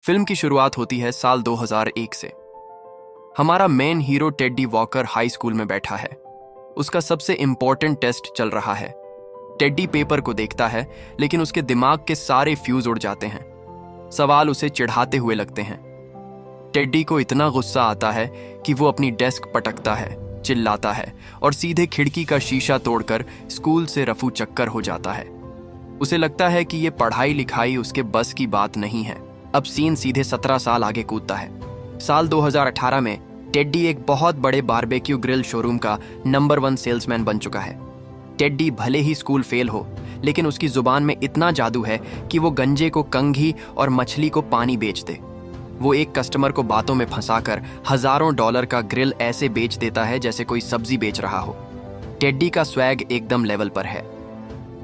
Film की शुरुआत होती है साल 2001 से। हमारा main hero teddy walker high school में बैठा है। उसका सबसे इंपॉर्टेंट टेस्ट चल रहा है। टेडी पेपर को देखता है, लेकिन उसके दिमाग के सारे फ्यूज उड़ जाते हैं। सवाल उसे चिढ़ाते हुए लगते हैं। टेडी को इतना गुस्सा आता है कि वो अपनी डेस्क पटकता है, चिल्लाता है और सीधे खिड़की का शीशा तोड़कर स्कूल से रफू चक्कर हो जाता है। उसे लगता है कि ये पढ़ाई लिखाई उसके बस की बात नहीं है। अब सीन सीधे 17 साल आगे कूदता है। साल 2018 में टेडी एक बहुत बड़े बारबेक्यू ग्रिल शोरूम का नंबर 1 सेल्समैन बन चुका है। टेडी भले ही स्कूल फेल हो, लेकिन उसकी जुबान में इतना जादू है कि वो गंजे को कंघी और मछली को पानी बेच दे। वो एक कस्टमर को बातों में फंसाकर हजारों डॉलर का ग्रिल ऐसे बेच देता है जैसे कोई सब्जी बेच रहा हो। टेडी का स्वैग एकदम लेवल पर है।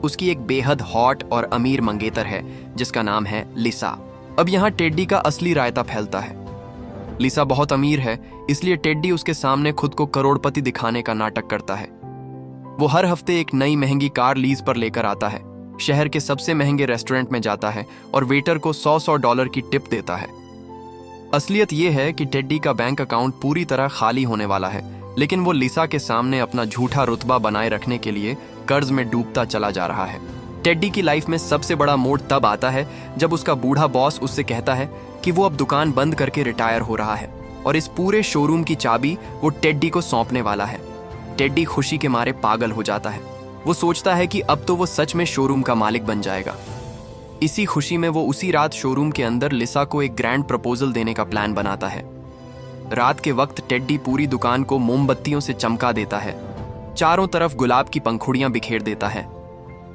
उसकी एक बेहद हॉट और अमीर मंगेतर है जिसका नाम है लिसा। अब यहाँ टेडी का असली रायता फैलता है। लिसा बहुत अमीर है, इसलिए टेडी उसके सामने खुद को करोड़पति दिखाने का नाटक करता है। वो हर हफ्ते एक नई महंगी कार लीज पर लेकर आता है, शहर के सबसे महंगे रेस्टोरेंट में जाता है और वेटर को 100-100 डॉलर की टिप देता है। असलियत यह है कि टेडी का बैंक अकाउंट पूरी तरह खाली होने वाला है, लेकिन वो लिसा के सामने अपना झूठा रुतबा बनाए रखने के लिए कर्ज में डूबता चला जा रहा है। टेडी की लाइफ में सबसे बड़ा मोड़ तब आता है जब उसका बूढ़ा बॉस उससे कहता है कि वो अब दुकान बंद करके रिटायर हो रहा है और इस पूरे शोरूम की चाबी वो टेडी को सौंपने वाला है। टेडी खुशी के मारे पागल हो जाता है। वो सोचता है कि अब तो वो सच में शोरूम का मालिक बन जाएगा। इसी खुशी में वो उसी रात शोरूम के अंदर लिसा को एक ग्रैंड प्रपोजल देने का प्लान बनाता है। रात के वक्त टेडी पूरी दुकान को मोमबत्तियों से चमका देता है, चारों तरफ गुलाब की पंखुड़ियां बिखेर देता है।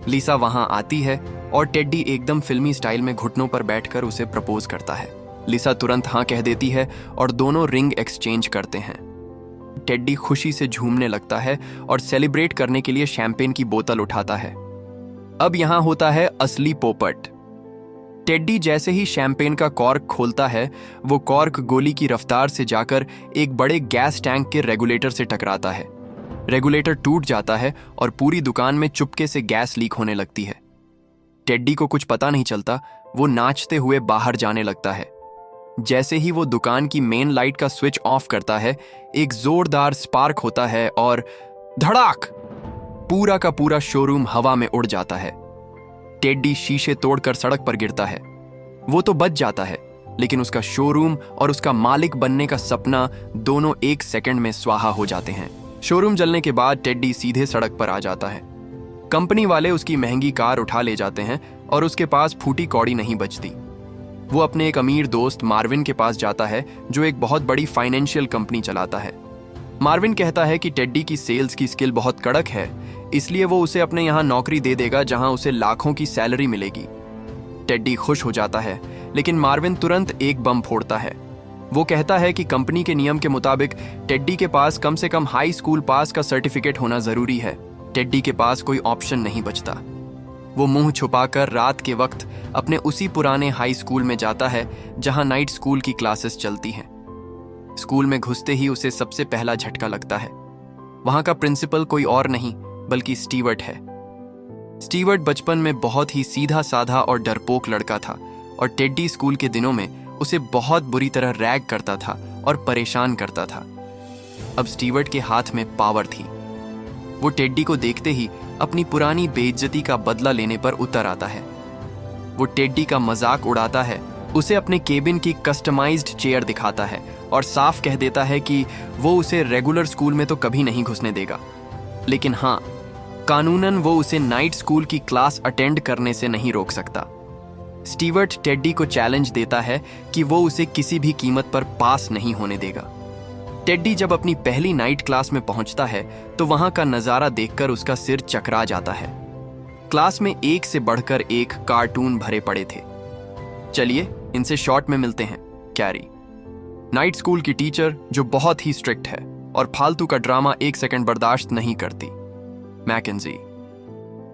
लिसा वहां आती है और टेडी एकदम फिल्मी स्टाइल में घुटनों पर बैठकर उसे प्रपोज करता है। लिसा तुरंत हाँ कह देती है और दोनों रिंग एक्सचेंज करते हैं। टेडी खुशी से झूमने लगता है और सेलिब्रेट करने के लिए शैंपेन की बोतल उठाता है। अब यहां होता है असली पोपट। टेडी जैसे ही शैंपेन का कॉर्क खोलता है, वो कॉर्क गोली की रफ्तार से जाकर एक बड़े गैस टैंक के रेगुलेटर से टकराता है। रेगुलेटर टूट जाता है और पूरी दुकान में चुपके से गैस लीक होने लगती है। टेडी को कुछ पता नहीं चलता, वो नाचते हुए बाहर जाने लगता है। जैसे ही वो दुकान की मेन लाइट का स्विच ऑफ करता है, एक जोरदार स्पार्क होता है और धड़ाक, पूरा का पूरा शोरूम हवा में उड़ जाता है। टेडी शीशे तोड़कर सड़क पर गिरता है। वो तो बच जाता है, लेकिन उसका शोरूम और उसका मालिक बनने का सपना दोनों एक सेकंड में स्वाहा हो जाते हैं। शोरूम जलने के बाद टेडी सीधे सड़क पर आ जाता है। कंपनी वाले उसकी महंगी कार उठा ले जाते हैं और उसके पास फूटी कौड़ी नहीं बचती। वो अपने एक अमीर दोस्त मार्विन के पास जाता है जो एक बहुत बड़ी फाइनेंशियल कंपनी चलाता है। मार्विन कहता है कि टेडी की सेल्स की स्किल बहुत कड़क है, इसलिए वो उसे अपने यहाँ नौकरी दे देगा जहां उसे लाखों की सैलरी मिलेगी। टेडी खुश हो जाता है, लेकिन मार्विन तुरंत एक बम फोड़ता है। वो कहता है कि कंपनी के नियम के मुताबिक टेडी के पास कम से कम हाई स्कूल पास का सर्टिफिकेट होना जरूरी है। टेडी के पास कोई ऑप्शन नहीं बचता। वो मुंह छुपाकर रात के वक्त अपने उसी पुराने हाई स्कूल में जाता है जहां नाइट स्कूल की क्लासेस चलती हैं। स्कूल में घुसते ही उसे सबसे पहला झटका लगता है। वहां का प्रिंसिपल कोई और नहीं बल्कि स्टीवर्ट है। स्टीवर्ट बचपन में बहुत ही सीधा साधा और डरपोक लड़का था और टेडी स्कूल के दिनों में उसे बहुत बुरी तरह रैग करता था और परेशान करता था। अब स्टीवर्ट के हाथ में पावर थी। वो टेडी को देखते ही अपनी पुरानी बेइज्जती का बदला लेने पर उतर आता है। वो टेडी का मजाक उड़ाता है, उसे अपने केबिन की कस्टमाइज्ड चेयर दिखाता है और साफ कह देता है कि वो उसे रेगुलर स्कूल में तो कभी नहीं घुसने देगा, लेकिन हाँ, कानूनन वो उसे नाइट स्कूल की क्लास अटेंड करने से नहीं रोक सकता। स्टीवर्ट टेडी को चैलेंज देता है कि वो उसे किसी भी कीमत पर पास नहीं होने देगा। टेडी जब अपनी पहली नाइट क्लास में पहुंचता है तो वहां का नजारा देखकर उसका सिर चकरा जाता है। क्लास में एक से बढ़कर एक कार्टून भरे पड़े थे। चलिए इनसे शॉर्ट में मिलते हैं। कैरी, नाइट स्कूल की टीचर जो बहुत ही स्ट्रिक्ट है और फालतू का ड्रामा एक सेकंड बर्दाश्त नहीं करती। मैकेंजी,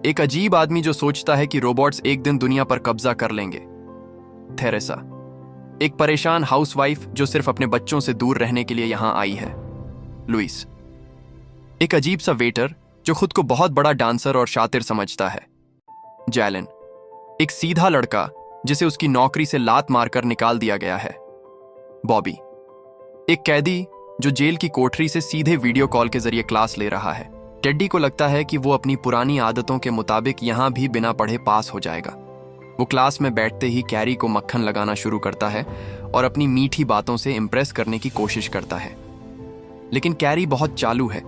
एक अजीब आदमी जो सोचता है कि रोबोट्स एक दिन दुनिया पर कब्जा कर लेंगे। थेरेसा, एक परेशान हाउसवाइफ जो सिर्फ अपने बच्चों से दूर रहने के लिए यहां आई है। लुइस, एक अजीब सा वेटर जो खुद को बहुत बड़ा डांसर और शातिर समझता है। जैलन, एक सीधा लड़का जिसे उसकी नौकरी से लात मारकर निकाल दिया गया है। बॉबी, एक कैदी जो जेल की कोठरी से सीधे वीडियो कॉल के जरिए क्लास ले रहा है। टेड्डी को लगता है कि वो अपनी पुरानी आदतों के मुताबिक यहां भी बिना पढ़े पास हो जाएगा। वो क्लास में बैठते ही कैरी को मक्खन लगाना शुरू करता है और अपनी मीठी बातों से इम्प्रेस करने की कोशिश करता है। लेकिन कैरी बहुत चालू है।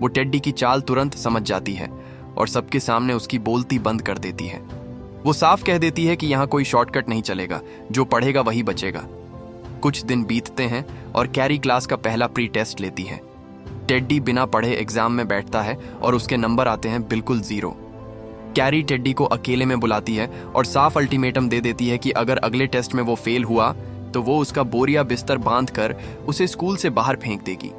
वो टेड्डी की चाल तुरंत समझ जाती है और सबके सामने उसकी बोलती बंद कर देती है। वो साफ कह देती है कि यहाँ कोई शॉर्टकट नहीं चलेगा, जो पढ़ेगा वही बचेगा। कुछ दिन बीतते हैं और कैरी क्लास का पहला प्री टेस्ट लेती है। टेड्डी बिना पढ़े एग्जाम में बैठता है और उसके नंबर आते हैं बिल्कुल 0। कैरी टेड्डी को अकेले में बुलाती है और साफ अल्टीमेटम दे देती है कि अगर अगले टेस्ट में वो फेल हुआ तो वो उसका बोरिया बिस्तर बांधकर उसे स्कूल से बाहर फेंक देगी।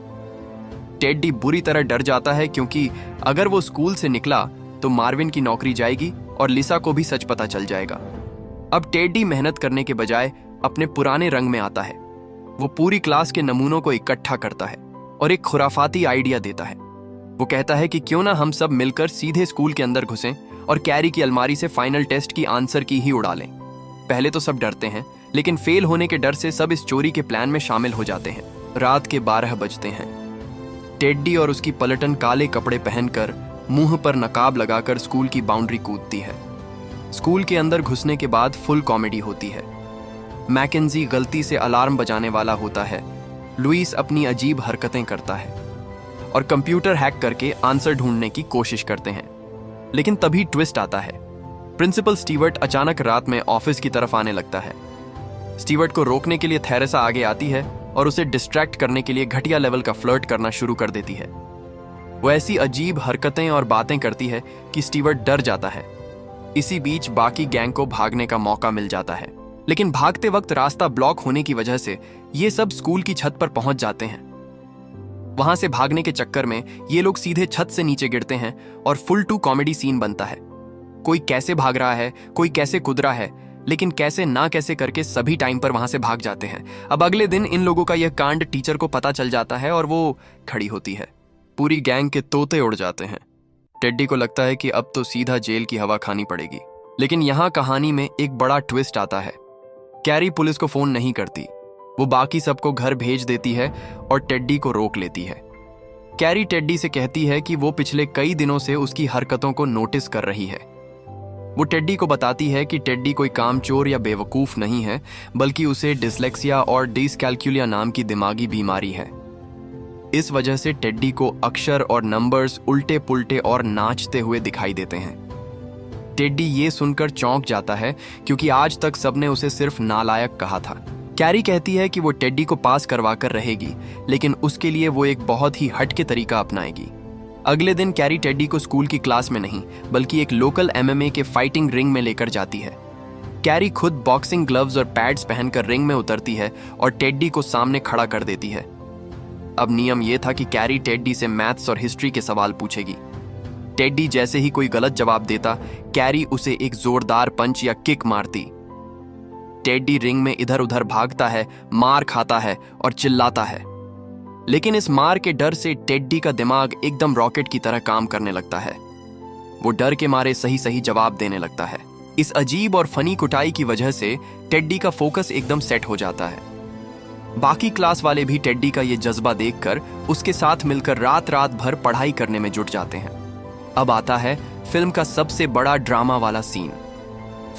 टेड्डी बुरी तरह डर जाता है, क्योंकि अगर वो स्कूल से निकला तो मार्विन की नौकरी जाएगी और लिसा को भी सच पता चल जाएगा। अब टेड्डी मेहनत करने के बजाय अपने पुराने रंग में आता है। वो पूरी क्लास के नमूनों को इकट्ठा करता है और एक खुराफाती आइडिया देता है। वो कहता है कि क्यों ना हम सब मिलकर सीधे स्कूल के अंदर घुसें और कैरी की अलमारी से फाइनल टेस्ट की आंसर की ही उड़ा लें। पहले तो सब डरते हैं, लेकिन फेल होने के डर से सब इस चोरी के प्लान में शामिल हो जाते हैं। रात के 12 बजते हैं। टेड्डी और उसकी पलटन काले कपड़े पहनकर, मुंह पर नकाब लगाकर स्कूल की बाउंड्री कूदती है। स्कूल के अंदर घुसने के बाद फुल कॉमेडी होती है। मैकेंजी गलती से अलार्म बजाने वाला होता है, लुइस अपनी अजीब हरकतें करता है और कंप्यूटर हैक करके आंसर ढूंढने की कोशिश करते हैं। लेकिन तभी ट्विस्ट आता है। प्रिंसिपल स्टीवर्ट अचानक रात में ऑफिस की तरफ आने लगता है। स्टीवर्ट को रोकने के लिए थेरेसा आगे आती है और उसे डिस्ट्रैक्ट करने के लिए घटिया लेवल का फ्लर्ट करना शुरू कर देती है। वो ऐसी अजीब हरकतें और बातें करती है कि स्टीवर्ट डर जाता है। इसी बीच बाकी गैंग को भागने का मौका मिल जाता है, लेकिन भागते वक्त रास्ता ब्लॉक होने की वजह से ये सब स्कूल की छत पर पहुंच जाते हैं। वहां से भागने के चक्कर में ये लोग सीधे छत से नीचे गिरते हैं और फुल टू कॉमेडी सीन बनता है। कोई कैसे भाग रहा है, कोई कैसे कूद रहा है, लेकिन कैसे ना कैसे करके सभी टाइम पर वहां से भाग जाते हैं। अब अगले दिन इन लोगों का यह कांड टीचर को पता चल जाता है और वो खड़ी होती है। पूरी गैंग के तोते उड़ जाते हैं। टेड्डी को लगता है कि अब तो सीधा जेल की हवा खानी पड़ेगी, लेकिन यहाँ कहानी में एक बड़ा ट्विस्ट आता है। कैरी पुलिस को फोन नहीं करती। वो बाकी सबको घर भेज देती है और टेड्डी को रोक लेती है। कैरी टेड्डी से कहती है कि वो पिछले कई दिनों से उसकी हरकतों को नोटिस कर रही है। वो टेड्डी को बताती है कि टेड्डी कोई कामचोर या बेवकूफ नहीं है, बल्कि उसे डिसलेक्सिया और डिसकैल्कुलिया नाम की दिमागी बीमारी है। इस वजह से टेड्डी को अक्षर और नंबर्स उल्टे पुल्टे और नाचते हुए दिखाई देते हैं। टेड्डी ये सुनकर चौंक जाता है, क्योंकि आज तक सबने उसे सिर्फ नालायक कहा था। कैरी कहती है कि वो टेड्डी को पास करवाकर रहेगी, लेकिन उसके लिए वो एक बहुत ही हटके तरीका अपनाएगी। अगले दिन कैरी टेड्डी को स्कूल की क्लास में नहीं, बल्कि एक लोकल एमएमए के फाइटिंग रिंग में लेकर जाती है। कैरी खुद बॉक्सिंग ग्लव्स और पैड्स पहनकर रिंग में उतरती है और टेड्डी को सामने खड़ा कर देती है। अब नियम यह था कि कैरी टेड्डी से मैथ्स और हिस्ट्री के सवाल पूछेगी। टेड्डी जैसे ही कोई गलत जवाब देता, कैरी उसे एक जोरदार पंच या किक मारती। टेड्डी रिंग में इधर उधर भागता है, मार खाता है और चिल्लाता है। लेकिन इस मार के डर से टेड्डी का दिमाग एकदम रॉकेट की तरह काम करने लगता है। वो डर के मारे सही सही जवाब देने लगता है। इस अजीब और फनी कुटाई की वजह से टेड्डी का फोकस एकदम सेट हो जाता है। बाकी क्लास वाले भी टेड्डी का ये जज्बा देखकर उसके साथ मिलकर रात रात भर पढ़ाई करने में जुट जाते हैं। अब आता है फिल्म का सबसे बड़ा ड्रामा वाला सीन।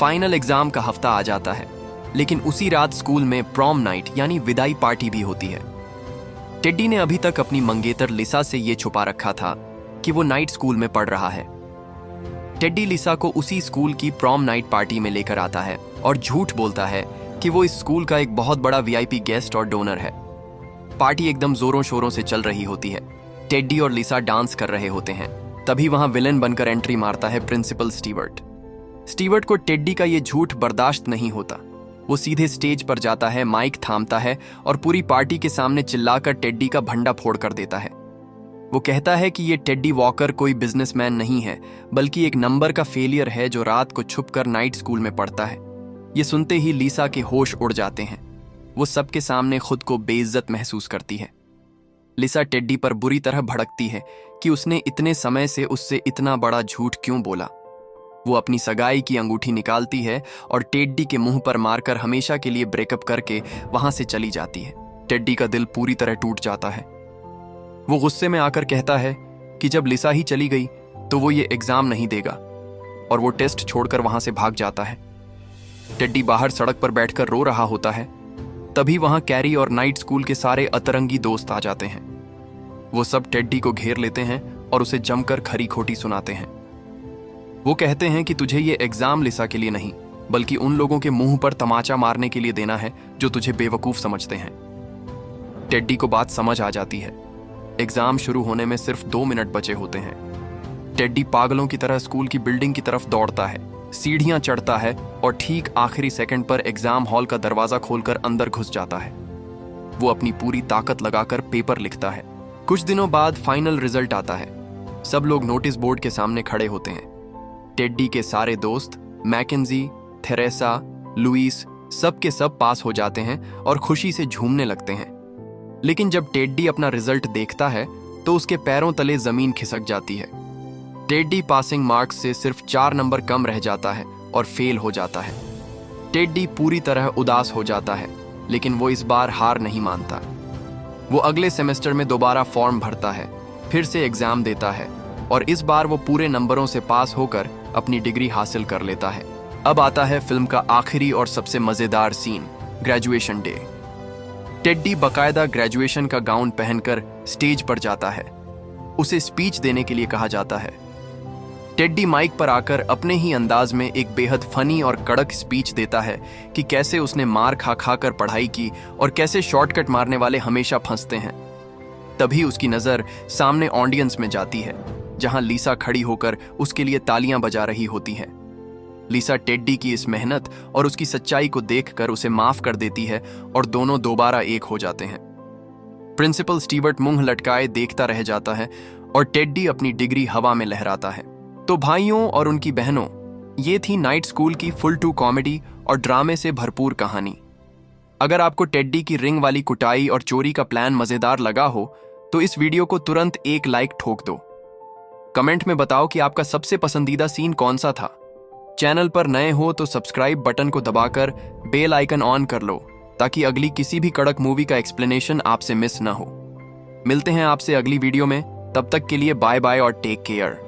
फाइनल एग्जाम का हफ्ता आ जाता है, लेकिन उसी रात स्कूल में प्रॉम नाइट यानी विदाई पार्टी भी होती है। टेड्डी ने अभी तक अपनी मंगेतर लिसा से ये छुपा रखा था कि वो नाइट स्कूल में पढ़ रहा है। टेड्डी लिसा को उसी स्कूल की प्रॉम नाइट पार्टी में लेकर आता है और झूठ बोलता है कि वो इस स्कूल का एक बहुत बड़ा वीआईपी गेस्ट और डोनर है। पार्टी एकदम जोरों शोरों से चल रही होती है। टेड्डी और लिसा डांस कर रहे होते हैं। तभी वहां विलेन बनकर एंट्री मारता है प्रिंसिपल स्टीवर्ट। स्टीवर्ट को टेड्डी का ये झूठ बर्दाश्त नहीं होता। वो सीधे स्टेज पर जाता है, माइक थामता है और पूरी पार्टी के सामने चिल्लाकर टेड्डी का भंडा फोड़ कर देता है। वो कहता है कि ये टेड्डी वॉकर कोई बिजनेसमैन नहीं है, बल्कि एक नंबर का फेलियर है जो रात को छुपकर नाइट स्कूल में पढ़ता है। ये सुनते ही लिसा के होश उड़ जाते हैं। वो सबके सामने खुद को बेइज्जत महसूस करती है। लिसा टेड्डी पर बुरी तरह भड़कती है कि उसने इतने समय से उससे इतना बड़ा झूठ क्यों बोला। वो अपनी सगाई की अंगूठी निकालती है और टेड्डी के मुंह पर मारकर हमेशा के लिए ब्रेकअप करके वहां से चली जाती है। टेड्डी का दिल पूरी तरह टूट जाता है। वो गुस्से में आकर कहता है कि जब लिसा ही चली गई तो वो ये एग्जाम नहीं देगा, और वो टेस्ट छोड़कर वहां से भाग जाता है। टेड्डी बाहर सड़क पर बैठकर रो रहा होता है। तभी वहां कैरी और नाइट स्कूल के सारे अतरंगी दोस्त आ जाते हैं। वो सब टेड्डी को घेर लेते हैं और उसे जमकर खरी खोटी सुनाते हैं। वो कहते हैं कि तुझे ये एग्जाम लिसा के लिए नहीं, बल्कि उन लोगों के मुंह पर तमाचा मारने के लिए देना है जो तुझे बेवकूफ समझते हैं। टेड्डी को बात समझ आ जाती है। एग्जाम शुरू होने में सिर्फ 2 मिनट बचे होते हैं। टेड्डी पागलों की तरह स्कूल की बिल्डिंग की तरफ दौड़ता है, सीढ़ियां चढ़ता है और ठीक आखिरी सेकंड पर एग्जाम हॉल का दरवाजा खोलकर अंदर घुस जाता है। वो अपनी पूरी ताकत लगाकर पेपर लिखता है। कुछ दिनों बाद फाइनल रिजल्ट आता है। सब लोग नोटिस बोर्ड के सामने खड़े होते हैं। टेड्डी के सारे दोस्त मैकेंजी, थेरेसा, लुइस सब के सब पास हो जाते हैं और खुशी से झूमने लगते हैं। लेकिन जब टेड्डी अपना रिजल्ट देखता है तो उसके पैरों तले जमीन खिसक जाती है। टेड्डी पासिंग मार्क्स से सिर्फ 4 नंबर कम रह जाता है और फेल हो जाता है। टेड्डी पूरी तरह उदास हो जाता है, लेकिन वो इस बार हार नहीं मानता। वो अगले सेमेस्टर में दोबारा फॉर्म भरता है, फिर से एग्जाम देता है और इस बार वो पूरे नंबरों से पास होकर अपनी डिग्री हासिल कर लेता है। अब आता है फिल्म का आखिरी और सबसे मजेदार सीन, ग्रेजुएशन डे। टेड्डी बकायदा ग्रेजुएशन का गाउन पहनकर स्टेज पर जाता है। उसे स्पीच देने के लिए कहा जाता है। टेड्डी माइक पर आकर अपने ही अंदाज में एक बेहद फनी और कड़क स्पीच देता है कि कैसे उसने मार खा खा कर पढ़ाई की और कैसे शॉर्टकट मारने वाले हमेशा फंसते हैं। तभी उसकी नजर सामने ऑडियंस में जाती है, जहां लिसा खड़ी होकर उसके लिए तालियां बजा रही होती है। लिसा टेड्डी की इस मेहनत और उसकी सच्चाई को देखकर उसे माफ कर देती है और दोनों दोबारा एक हो जाते हैं। प्रिंसिपल स्टीवर्ट मुंह लटकाए देखता रह जाता है और टेड्डी अपनी डिग्री हवा में लहराता है। तो भाइयों और उनकी बहनों, ये थी नाइट स्कूल की फुल टू कॉमेडी और ड्रामे से भरपूर कहानी। अगर आपको टेड्डी की रिंग वाली कुटाई और चोरी का प्लान मजेदार लगा हो तो इस वीडियो को तुरंत एक लाइक ठोक दो। कमेंट में बताओ कि आपका सबसे पसंदीदा सीन कौन सा था। चैनल पर नए हो तो सब्सक्राइब बटन को दबाकर बेल आइकन ऑन कर लो, ताकि अगली किसी भी कड़क मूवी का एक्सप्लेनेशन आपसे मिस ना हो। मिलते हैं आपसे अगली वीडियो में, तब तक के लिए बाय बाय और टेक केयर।